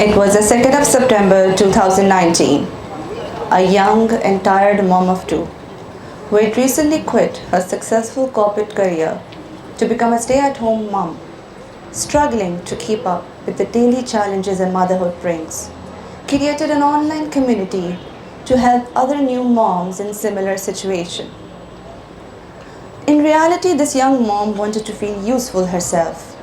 It was the 2nd of September 2019. A young and tired mom of two who had recently quit her successful corporate career to become a stay-at-home mom, struggling to keep up with the daily challenges that motherhood brings, created an online community to help other new moms in similar situation. In reality, this young mom wanted to feel useful herself,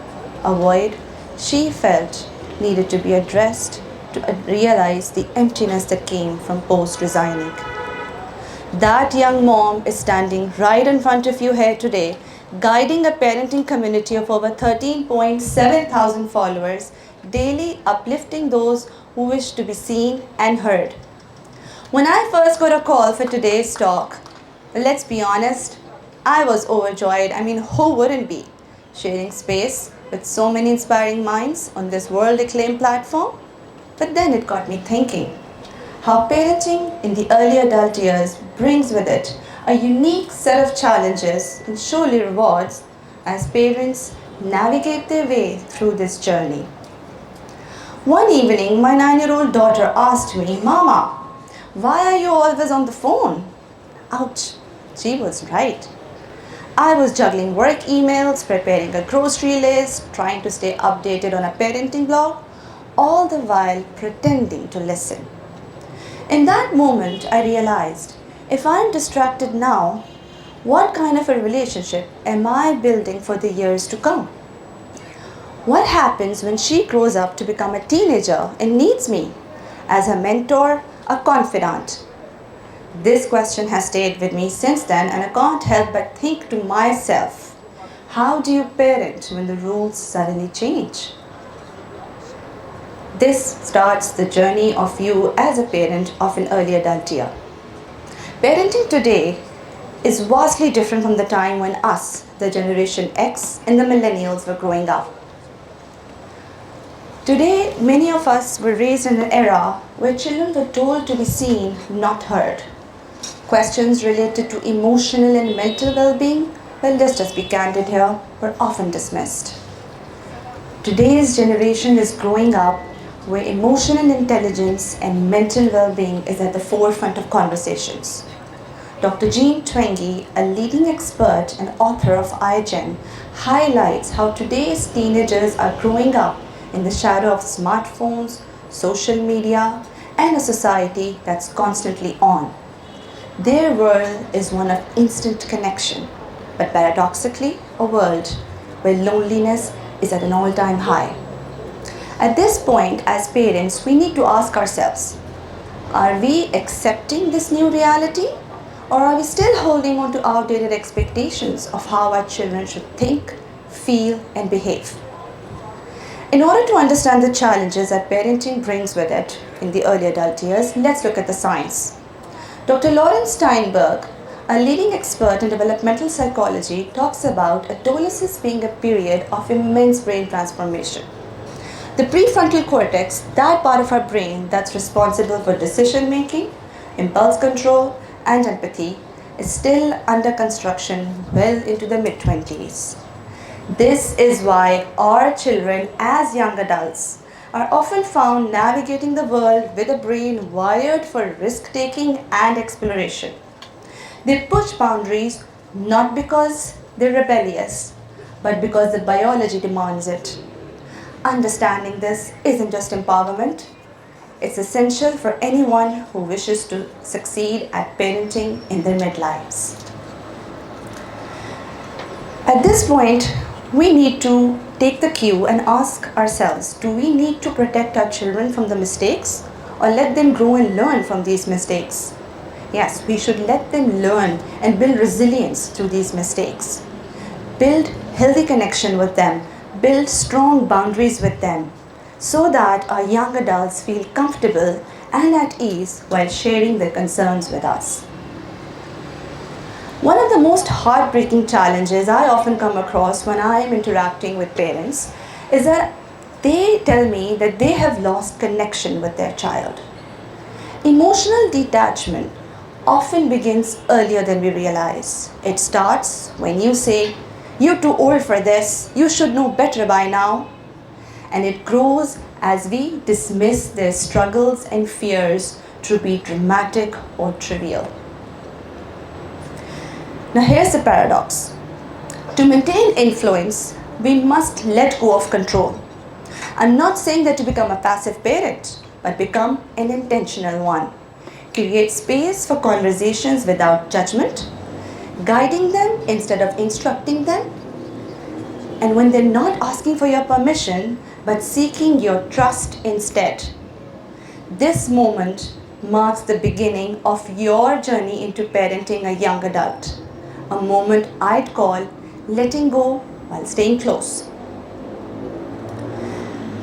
a void she felt needed to be addressed to realize the emptiness that came from post-resigning. That young mom is standing right in front of you here today, guiding a parenting community of over 13.7 thousand followers, daily uplifting those who wish to be seen and heard. When I first got a call for today's talk, let's be honest, I was overjoyed. Who wouldn't be? Sharing space with so many inspiring minds on this world-acclaimed platform. But then it got me thinking how parenting in the early adult years brings with it a unique set of challenges and surely rewards as parents navigate their way through this journey. One evening, my 9-year-old daughter asked me, "Mama, why are you always on the phone?" Ouch, she was right. I was juggling work emails, preparing a grocery list, trying to stay updated on a parenting blog, all the while pretending to listen. In that moment, I realized if I'm distracted now, what kind of a relationship am I building for the years to come? What happens when she grows up to become a teenager and needs me as a mentor, a confidant? This question has stayed with me since then, and I can't help but think to myself, how do you parent when the rules suddenly change? This starts the journey of you as a parent of an early adult year. Parenting today is vastly different from the time when us, the Generation X and the millennials, were growing up. Today, many of us were raised in an era where children were told to be seen, not heard. Questions related to emotional and mental well-being, well, let's just be candid here, were often dismissed. Today's generation is growing up where emotional intelligence and mental well-being is at the forefront of conversations. Dr. Jean Twenge, a leading expert and author of iGen, highlights how today's teenagers are growing up in the shadow of smartphones, social media, and a society that's constantly on. Their world is one of instant connection, but paradoxically, a world where loneliness is at an all-time high. At this point, as parents, we need to ask ourselves, are we accepting this new reality, or are we still holding on to outdated expectations of how our children should think, feel, and behave? In order to understand the challenges that parenting brings with it in the early adult years, let's look at the science. Dr. Lawrence Steinberg, a leading expert in developmental psychology, talks about adolescence being a period of immense brain transformation. The prefrontal cortex, that part of our brain that's responsible for decision making, impulse control, and empathy, is still under construction well into the mid-20s. This is why our children, as young adults, are often found navigating the world with a brain wired for risk-taking and exploration. They push boundaries not because they're rebellious, but because the biology demands it. Understanding this isn't just empowerment, it's essential for anyone who wishes to succeed at parenting in their midlives. At this point, we need to take the cue and ask ourselves, do we need to protect our children from the mistakes or let them grow and learn from these mistakes? Yes, we should let them learn and build resilience through these mistakes. Build healthy connection with them, build strong boundaries with them so that our young adults feel comfortable and at ease while sharing their concerns with us. One of the most heartbreaking challenges I often come across when I am interacting with parents is that they tell me that they have lost connection with their child. Emotional detachment often begins earlier than we realize. It starts when you say, "You're too old for this, you should know better by now." And it grows as we dismiss their struggles and fears to be dramatic or trivial. Now, here's the paradox. To maintain influence, we must let go of control. I'm not saying that to become a passive parent, but become an intentional one. Create space for conversations without judgment, guiding them instead of instructing them. And when they're not asking for your permission, but seeking your trust instead. This moment marks the beginning of your journey into parenting a young adult. A moment I'd call letting go while staying close.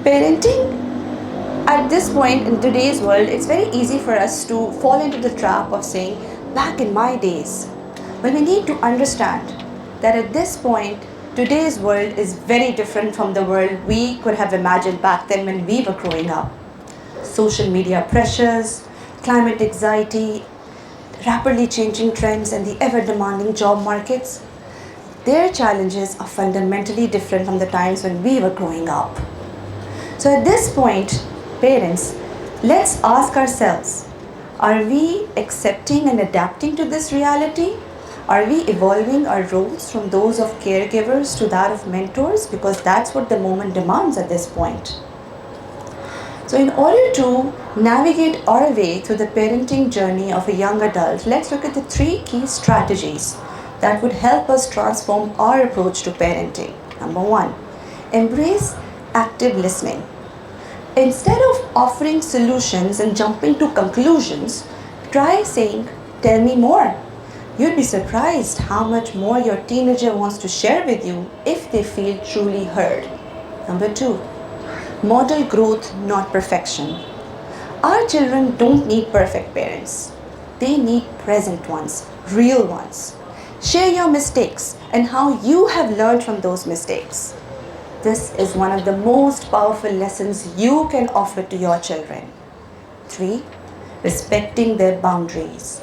Parenting at this point in today's world, it's very easy for us to fall into the trap of saying, back in my days. But we need to understand that at this point, today's world is very different from the world we could have imagined back then when we were growing up. Social media pressures, climate anxiety, rapidly changing trends, and the ever-demanding job markets, their challenges are fundamentally different from the times when we were growing up. So at this point, parents, let's ask ourselves, are we accepting and adapting to this reality? Are we evolving our roles from those of caregivers to that of mentors? Because that's what the moment demands at this point. So in order to navigate our way through the parenting journey of a young adult, let's look at the 3 key strategies that would help us transform our approach to parenting. Number 1, embrace active listening. Instead of offering solutions and jumping to conclusions, try saying, "Tell me more." You'd be surprised how much more your teenager wants to share with you if they feel truly heard. Number 2, model growth, not perfection. Our children don't need perfect parents. They need present ones, real ones. Share your mistakes and how you have learned from those mistakes. This is one of the most powerful lessons you can offer to your children. 3, respecting their boundaries.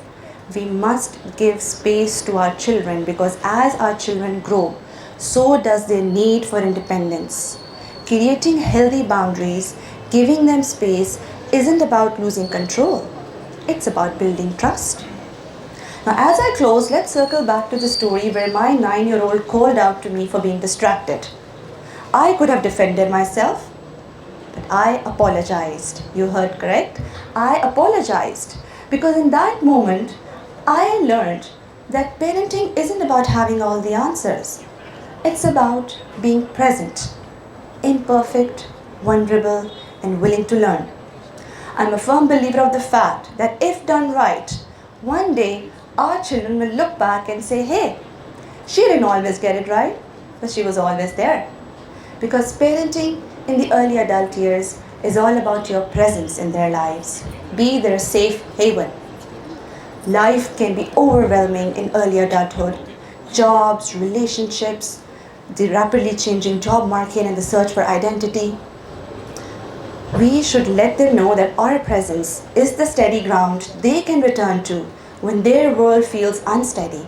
We must give space to our children because as our children grow, so does their need for independence. Creating healthy boundaries, giving them space, isn't about losing control. It's about building trust. Now, as I close, let's circle back to the story where my 9-year-old called out to me for being distracted. I could have defended myself, but I apologized. You heard correct? I apologized because in that moment, I learned that parenting isn't about having all the answers. It's about being present, imperfect, vulnerable, and willing to learn. I'm a firm believer of the fact that if done right, one day our children will look back and say, "Hey, she didn't always get it right, but she was always there." Because parenting in the early adult years is all about your presence in their lives. Be their safe haven. Life can be overwhelming in early adulthood. Jobs, relationships, the rapidly changing job market and the search for identity. We should let them know that our presence is the steady ground they can return to when their world feels unsteady.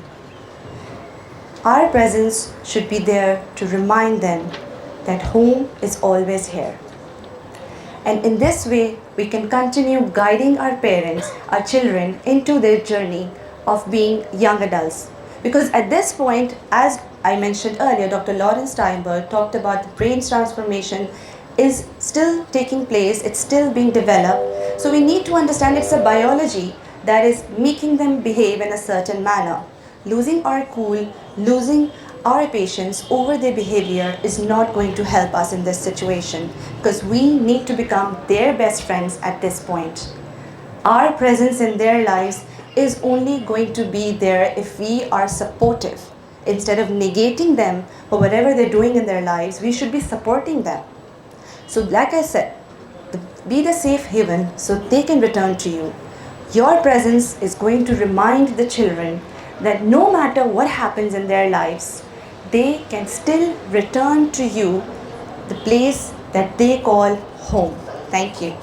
Our presence should be there to remind them that home is always here. And in this way, we can continue guiding our parents, our children, into their journey of being young adults. Because at this point, as I mentioned earlier, Dr. Lawrence Steinberg talked about the brain's transformation is still taking place, it's still being developed. So we need to understand it's a biology that is making them behave in a certain manner. Losing our cool, losing our patience over their behavior is not going to help us in this situation because we need to become their best friends at this point. Our presence in their lives is only going to be there if we are supportive. Instead of negating them for whatever they're doing in their lives, we should be supporting them. So like I said, be the safe haven so they can return to you. Your presence is going to remind the children that no matter what happens in their lives, they can still return to you, the place that they call home. Thank you.